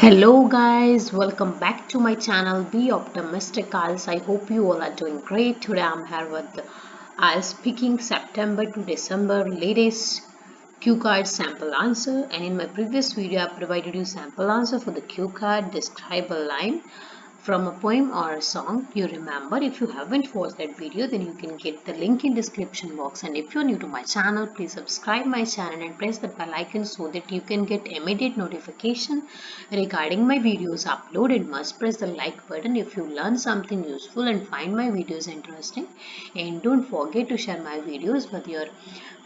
Hello guys, welcome back to my channel Be Optimistic Guys. I hope you all are doing great. Today I'm here with speaking September to December latest cue card sample answer, and in my previous video I provided you sample answer for the cue card. Describe a line from a poem or a song you remember. If you haven't watched that video, then you can get the link in description box, and if you're new to my channel, please subscribe my channel and press the bell icon so that you can get immediate notification regarding my videos uploaded. Must press the like button if you learn something useful and find my videos interesting, and don't forget to share my videos with your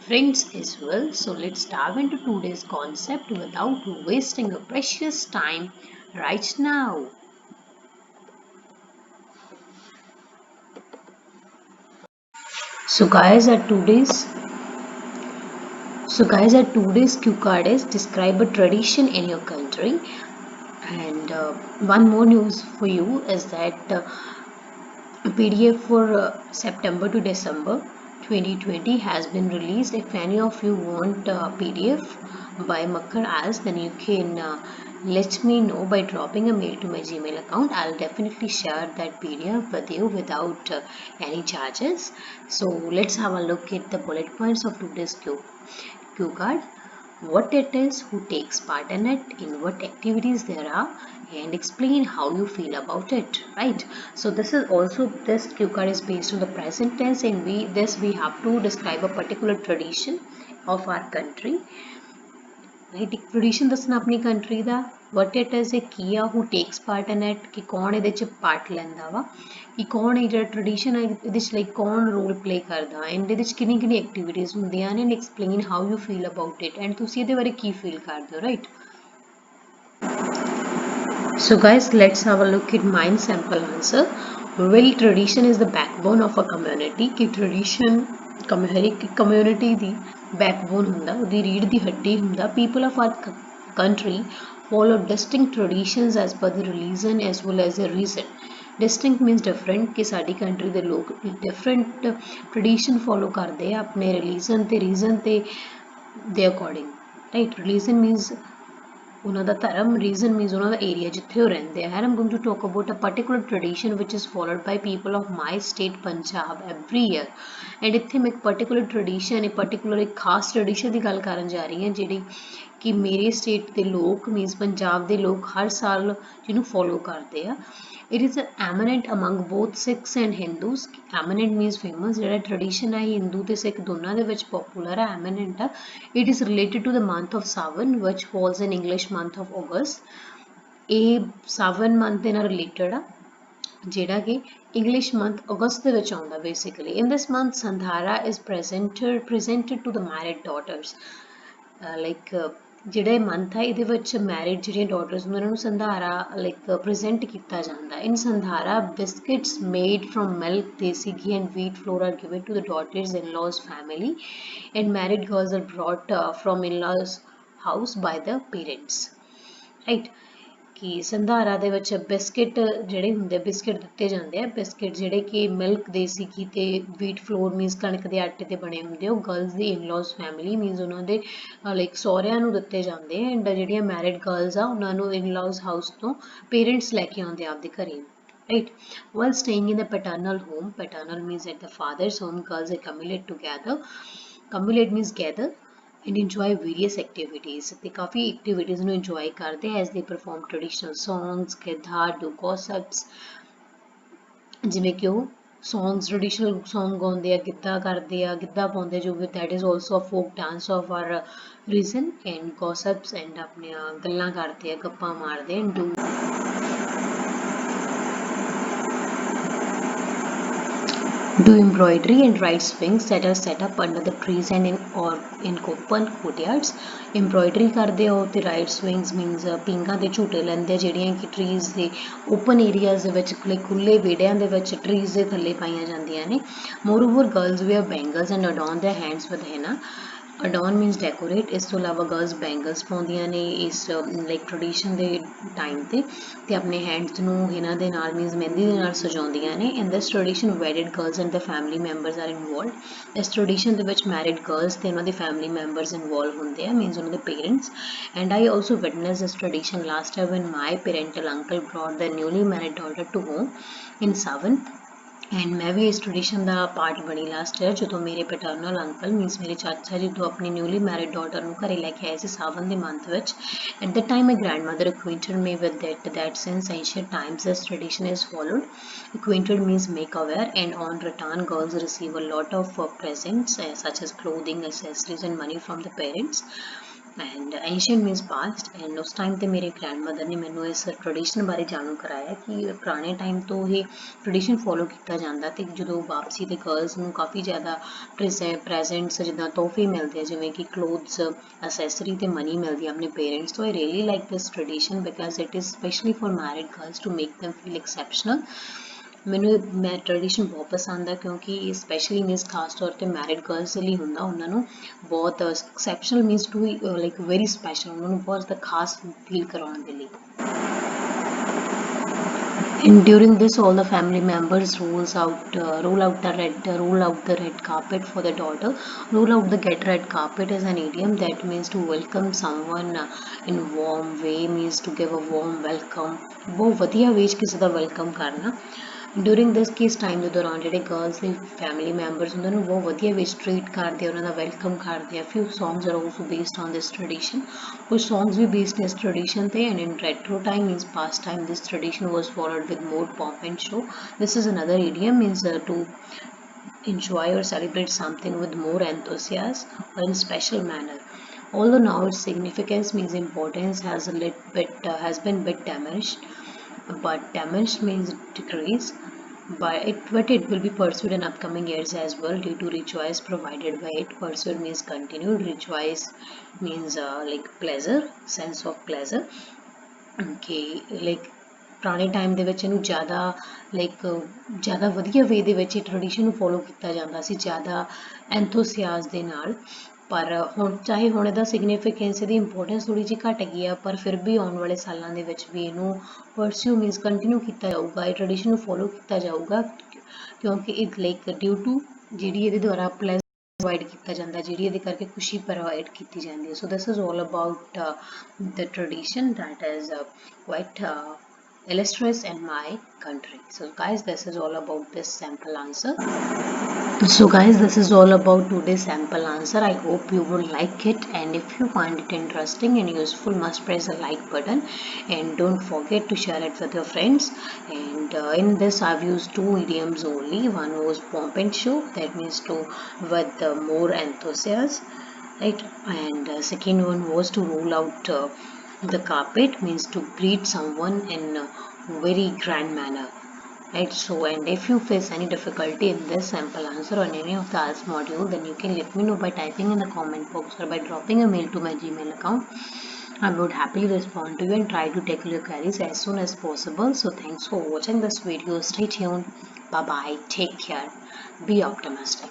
friends as well. So let's dive into today's concept without wasting a precious time right now. So guys, at today's cue card is describe a tradition in your country. And one more news for you is that PDF for September to December 2020 has been released. If any of you want PDF by Makkar As, then you can let me know by dropping a mail to my Gmail account. I'll definitely share that PDF with you without any charges. So let's have a look at the bullet points of today's cue card, what it is, who takes part in it, in what activities there are, and explain how you feel about it. Right. So this cue card is based on the present tense, and we have to describe a particular tradition of our country. Right, ਇੱਕ tradition ਦੱਸਣਾ ਆਪਣੀ country the, what it is, ਇਹ ਕੀ ਆ, who takes part in it, ਕਿ ਕੌਣ ਇਹਦੇ 'ਚ part ਲੈਂਦਾ ਵਾ, ਕਿ ਕੌਣ ਇਹ ਜਿਹੜਾ tradition ਹੈ ਇਹਦੇ 'ਚ like ਕੌਣ role play ਕਰਦਾ, and ਇਹਦੇ 'ਚ ਕਿੰਨੀ ਕਿੰਨੀ activities ਹੁੰਦੀਆਂ ਨੇ, and explain how you feel about it, and ਤੁਸੀਂ ਇਹਦੇ ਬਾਰੇ ਕੀ feel ਕਰਦੇ ਹੋ, right? So guys, let's have a look at mine sample answer. Well, tradition is the backbone of a community. कि tradition community ਦੀ backbone ਹੁੰਦਾ, ਉਹਦੀ ਰੀੜ੍ਹ ਦੀ ਹੱਡੀ ਹੁੰਦਾ. People of our country follow distinct traditions as per the religion as well as the reason. Distinct means different, कि ਸਾਡੀ country ਦੇ ਲੋਕ different tradition follow ਕਰਦੇ ਆ ਆਪਣੇ religion ਤੇ reason ਤੇ ਦੇ according. Right? Religion means ਉਹਨਾਂ ਦਾ ਧਰਮ, ਰੀਜ਼ਨ ਮੀਨਸ ਉਹਨਾਂ ਦਾ ਏਰੀਆ ਜਿੱਥੇ ਉਹ ਰਹਿੰਦੇ ਆ. ਹੈ I'm going to talk about a particular tradition which is followed by people of my state Punjab every year. And ਇੱਥੇ ਮੈਂ ਇੱਕ particular tradition, ਇੱਕ particular ਇੱਕ ਖਾਸ tradition ਦੀ ਗੱਲ ਕਰਨ ਜਾ ਰਹੀ ਹਾਂ, ਜਿਹੜੀ ਕਿ ਮੇਰੇ state ਦੇ ਲੋਕ ਮੀਨਸ ਪੰਜਾਬ ਦੇ ਲੋਕ ਹਰ ਸਾਲ ਜਿਹਨੂੰ follow ਕਰਦੇ ਆ. It is eminent among both Sikhs and Hindus. Eminent means famous. ਜਿਹੜਾ tradition ਹੈ ਹਿੰਦੂ ਤੇ ਸਿੱਖ ਦੋਨਾਂ ਦੇ ਵਿੱਚ popular ਹੈ, eminent ਹੈ. It is related to the month of Sawan, which falls in English month of August. ਇਹ Sawan month ਦੇ ਨਾਲ related ਆ, ਜਿਹੜਾ ਕਿ English month August ਦੇ ਵਿੱਚ ਆਉਂਦਾ basically. In this month, Sandhara is presented to the married daughters. ਜਿਹੜਾ ਮੰਥ ਹੈ ਇਹਦੇ ਵਿੱਚ ਮੈਰਿਡ ਜਿਹੜੀਆਂ ਡਾਟਰਸ ਹੁੰਦੀਆਂ ਉਹਨਾਂ ਨੂੰ ਸੰਧਾਰਾ ਲਾਈਕ ਪ੍ਰੈਜ਼ੈਂਟ ਕੀਤਾ ਜਾਂਦਾ. ਇਨ ਸੰਧਾਰਾ ਬਿਸਕਿਟਸ ਮੇਡ ਫਰੋਮ ਮਿਲਕ, ਦੇਸੀ ਘੀ and wheat flour are given to the daughters in-laws family, and married girls are brought from in-laws house by the parents. Right? ਕਿ ਸੰਧਾਰਾ ਦੇ ਵਿੱਚ ਬਿਸਕਿਟ ਜਿਹੜੇ ਹੁੰਦੇ, ਬਿਸਕਿਟ ਦਿੱਤੇ ਜਾਂਦੇ ਆ, ਬਿਸਕਿਟ ਜਿਹੜੇ ਕਿ ਮਿਲਕ, ਦੇਸੀ ਘੀ ਤੇ ਵੀਟ ਫਲੋਰ ਮੀਨਸ ਕਣਕ ਦੇ ਆਟੇ ਤੇ ਬਣੇ ਹੁੰਦੇ, ਉਹ ਗਰਲਸ ਦੀ ਇਨ-ਲॉज ਫੈਮਿਲੀ ਮੀਨਸ ਉਹਨਾਂ ਦੇ ਲਾਈਕ ਸਹੁਰਿਆਂ ਨੂੰ ਦਿੱਤੇ ਜਾਂਦੇ ਆ, ਐਂਡ ਜਿਹੜੀਆਂ ਮੈਰਿਡ ਗਰਲਸ ਆ ਉਹਨਾਂ ਨੂੰ ਇਨ-ਲॉज ਹਾਊਸ ਤੋਂ ਪੇਰੈਂਟਸ ਲੈ ਕੇ ਆਉਂਦੇ ਆਪਦੇ ਘਰੇ. Right? While staying in the paternal home, paternal means at the father's home, girls accumulate together. Cumulate means gather and enjoy various activities. ਤੇ ਕਾਫੀ activities ਨੂੰ enjoy ਕਰਦੇ as they perform traditional songs, Giddha, do gossips. ਜਿਵੇਂ ਕਿ ਉਹ songs, traditional song ਗਾਉਂਦੇ ਆ, ਗਿੱਧਾ ਕਰਦੇ ਆ, ਗਿੱਧਾ ਪਾਉਂਦੇ ਜੋ ਵੀ, that is also a folk dance of our region, and gossips and ਆਪਣੀਆਂ ਗੱਲਾਂ ਕਰਦੇ ਆ, ਗੱਪਾਂ ਮਾਰਦੇ, and do embroidery and ride swings that are set up under the trees and in open courtyards. Embroidery ਕਰਦੇ ਹੋ ਤੇ ride swings means ਪੀਂਘਾਂ ਦੇ ਝੂਟੇ ਲੈਂਦੇ ਜਿਹੜੀਆਂ ਕਿ trees ਦੇ open areas ਦੇ ਵਿੱਚ, ਖੁੱਲੇ ਵਿਹੜਿਆਂ ਦੇ ਵਿੱਚ trees ਦੇ ਥੱਲੇ ਪਾਈਆਂ ਜਾਂਦੀਆਂ ਨੇ. Moreover, girls wear bangles and adorn their hands with henna. Adorn means decorate. ਇਸ ਤੋਂ ਇਲਾਵਾ ਗਰਲਸ ਬੈਂਗਲਸ ਪਾਉਂਦੀਆਂ ਨੇ ਇਸ ਲਾਈਕ ਟ੍ਰਡੀਸ਼ਨ ਦੇ ਟਾਈਮ ਤੇ ਆਪਣੇ ਹੈਂਡਸ ਨੂੰ ਇਹਨਾਂ ਦੇ ਨਾਲ ਮੀਨਸ ਮਹਿੰਦੀ ਦੇ ਨਾਲ ਸਜਾਉਂਦੀਆਂ ਨੇ। In this tradition wedded girls and the family members are involved. ਇਸ ਟ੍ਰਡੀਸ਼ਨ ਦੇ ਵਿੱਚ ਮੈਰਿਡ ਗਰਲਸ ਤੇ ਉਹਨਾਂ ਦੇ ਫੈਮਿਲੀ ਮੈਂਬਰਸ ਇਨਵੋਲਵ ਹੁੰਦੇ ਆ, ਮੀਨਸ ਉਹਨਾਂ ਦੇ parents. And I also witness this tradition last time van my parental uncle brought their newly married daughter to home in Savan। And ਮੈਂ ਵੀ ਇਸ ਟ੍ਰਡੀਸ਼ਨ ਦਾ ਪਾਰਟ ਬਣੀ ਲਾਸਟ ਈਅਰ, ਜਦੋਂ ਮੇਰੇ ਪੈਟਰਨਲ uncle means ਮੇਰੇ ਚਾਚਾ ਜੀ ਤੋਂ ਆਪਣੀ ਨਿਊਲੀ ਮੈਰਿਡ ਡਾਟਰ ਨੂੰ ਘਰੇ ਲੈ ਕੇ ਆਏ ਸੀ ਸਾਵਨ ਦੇ ਮੰਥ ਵਿੱਚ। At the time my grandmother acquainted me with that since ancient times this tradition is followed। Acquainted means make aware, and on return girls receive a lot of presents such as clothing, accessories and money from the parents। And ancient means past. And ਉਸ time 'ਤੇ ਮੇਰੇ grandmother ਨੇ ਮੈਨੂੰ ਇਸ tradition ਬਾਰੇ ਜਾਣੂ ਕਰਾਇਆ ਕਿ ਪੁਰਾਣੇ ਟਾਈਮ ਤੋਂ ਇਹ ਟ੍ਰਡੀਸ਼ਨ ਫੋਲੋ ਕੀਤਾ ਜਾਂਦਾ, ਅਤੇ ਜਦੋਂ ਵਾਪਸੀ 'ਤੇ ਗਰਲਸ ਨੂੰ ਕਾਫੀ ਜ਼ਿਆਦਾ ਪ੍ਰੈਜ਼ੈਂਟਸ ਜਿੱਦਾਂ ਤੋਹਫੇ ਮਿਲਦੇ ਆ, ਜਿਵੇਂ ਕਿ ਕਲੋਥਸ, ਅਸੈਸਰੀ ਅਤੇ ਮਨੀ ਮਿਲਦੀ ਆ ਆਪਣੇ ਪੇਰੈਂਟਸ ਤੋਂ। I really like this tradition because it is specially for married girls to make them feel exceptional. ਮੈਂ ਟ੍ਰਡੀਸ਼ਨ ਬਹੁਤ ਪਸੰਦ ਹੈ ਕਿਉਂਕਿ ਇਹ ਸਪੈਸ਼ਲੀ ਮੀਨਸ ਖਾਸ ਤੌਰ 'ਤੇ ਮੈਰਿਡ ਗਰਲਸ ਲਈ ਹੁੰਦਾ, ਉਹਨਾਂ ਨੂੰ ਬਹੁਤ exceptional means to like very special, ਉਹਨਾਂ ਨੂੰ ਬਹੁਤ ਜ਼ਿਆਦਾ ਖਾਸ ਫੀਲ ਕਰਾਉਣ ਦੇ ਲਈ। And during this, all the family members roll out the red carpet for the daughter. Roll out the get red carpet is an idiom that means to welcome someone in warm way, means to give a warm welcome। ਬਹੁਤ ਵਧੀਆ ਵੇਚ ਕਿਸੇ ਦਾ welcome ਕਰਨਾ। During ਦਿਸ ਕਿਸ time ਦੇ ਦੌਰਾਨ ਜਿਹੜੇ girls ਦੇ ਫੈਮਿਲੀ ਮੈਂਬਰਸ ਹੁੰਦੇ ਨੇ ਬਹੁਤ ਵਧੀਆ ਵੇਚ ਟਰੀਟ ਕਰਦੇ ਆ, ਉਹਨਾਂ ਦਾ ਵੈਲਕਮ ਕਰਦੇ ਆ। Few songs are also based on this tradition. ਕੁਝ ਸੌਂਗਸ ਵੀ ਬੇਸਡ ਨੇ ਇਸ ਟ੍ਰਡੀਸ਼ਨ 'ਤੇ। And in retro time means past time this tradition was followed with more pomp and show। This is another idiom, means to enjoy or celebrate something with more enthusiasm or in special manner। Although now its significance means importance has been bit diminished, but diminished means decrease, but it will be pursued in upcoming years as well due to rituals provided by it। Pursued means continued, rituals means like pleasure, sense of pleasure। Okay, like ਪੁਰਾਣੇ time ਦੇ ਵਿੱਚ ਇਹਨੂੰ ਜ਼ਿਆਦਾ ਵਧੀਆ ਵੇ ਦੇ ਵਿੱਚ ਇਹ tradition ਨੂੰ ਫੋਲੋ ਕੀਤਾ ਜਾਂਦਾ ਸੀ, ਜ਼ਿਆਦਾ ਐਂਥੋਸਿਆਸ ਦੇ ਨਾਲ। ਪਰ ਹੁਣ ਚਾਹੇ ਹੁਣ ਇਹਦਾ ਸਿਗਨੀਫਿਕੈਂਸ, ਇਹਦੀ ਇੰਪੋਰਟੈਂਸ ਥੋੜ੍ਹੀ ਜਿਹੀ ਘੱਟ ਗਈ ਆ, ਪਰ ਫਿਰ ਵੀ ਆਉਣ ਵਾਲੇ ਸਾਲਾਂ ਦੇ ਵਿੱਚ ਵੀ ਇਹਨੂੰ ਪਰਸਿਊ ਮੀਨਸ ਕੰਟੀਨਿਊ ਕੀਤਾ ਜਾਊਗਾ, ਇਹ ਟ੍ਰਡੀਸ਼ਨ ਨੂੰ ਫੋਲੋ ਕੀਤਾ ਜਾਊਗਾ, ਕਿਉਂਕਿ ਇਹ ਲਾਈਕ ਡਿਊ ਟੂ ਜਿਹੜੀ ਇਹਦੇ ਦੁਆਰਾ ਪ੍ਰੋਵਾਈਡ ਕੀਤਾ ਜਾਂਦਾ, ਜਿਹੜੀ ਇਹਦੇ ਕਰਕੇ ਖੁਸ਼ੀ ਪ੍ਰੋਵਾਈਡ ਕੀਤੀ ਜਾਂਦੀ ਹੈ। So this is all about the tradition that is quite illustrious in my country। So guys, this is all about this sample answer। So guys, this is all about today's sample answer। I hope you will like it, and if you find it interesting and useful, must press the like button and don't forget to share it with your friends। And in this I've used 2 idioms only. One was pomp and show, that means to with more enthusiasm, right? And second one was to roll out the carpet, means to greet someone in a very grand manner, right? So, and if you face any difficulty in this sample answer or in any of the ALS module, then you can let me know by typing in the comment box or by dropping a mail to my Gmail account। I would happily respond to you and try to tackle your queries as soon as possible। So thanks for watching this video, stay tuned, bye bye, take care, be optimistic।